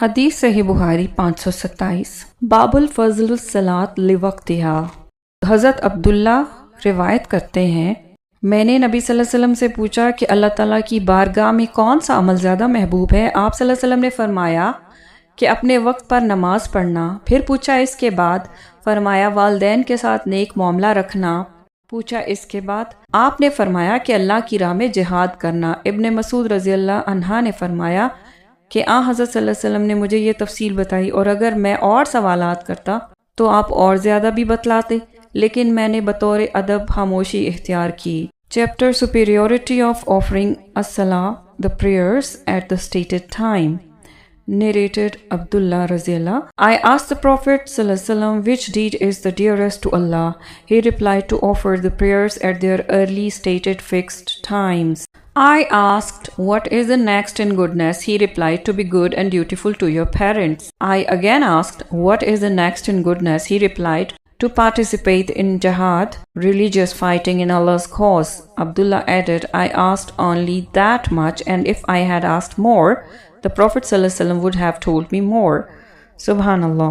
हदीस सही बुखारी 527 बाबुल फजल सलात लिवक्तिहा। हज़रत अब्दुल्ला रिवायत करते हैं, मैंने नबी सल्लल्लाहु अलैहि वसल्लम से पूछा कि अल्लाह ताला की बारगाह में कौन सा अमल ज़्यादा महबूब है। आप सल्लल्लाहु अलैहि वसल्लम ने फरमाया कि अपने वक्त पर नमाज पढ़ना। फिर पूछा इसके बाद, फरमाया वालदैन के साथ नेक मामला रखना। पूछा इसके बाद, आपने फरमाया कि अल्लाह की राह में जिहाद करना। इब्ने मसूद रज़ी अल्लाह अन्हा ने फरमाया कि हज़रत सल्लल्लाहु अलैहि वसल्लम ने मुझे ये तफसील बताई और अगर मैं और सवालात करता तो आप और ज़्यादा भी बतलाते, लेकिन मैंने बतौर अदब खामोशी इख्तियार की। चैप्टर सुपीरियोरिटी ऑफ ऑफरिंग अस्सला the prayers at the stated time. Narrated Abdullah Razila. I asked the Prophet ﷺ which deed is the dearest to Allah. He replied to offer the prayers at their early stated fixed times. I asked what is the next in goodness. He replied to be good and dutiful to your parents. I again asked what is the next in goodness. He replied to participate in jihad, religious fighting in Allah's cause. Abdullah added, I asked only that much, and if I had asked more, the Prophet ﷺ would have told me more. Subhanallah.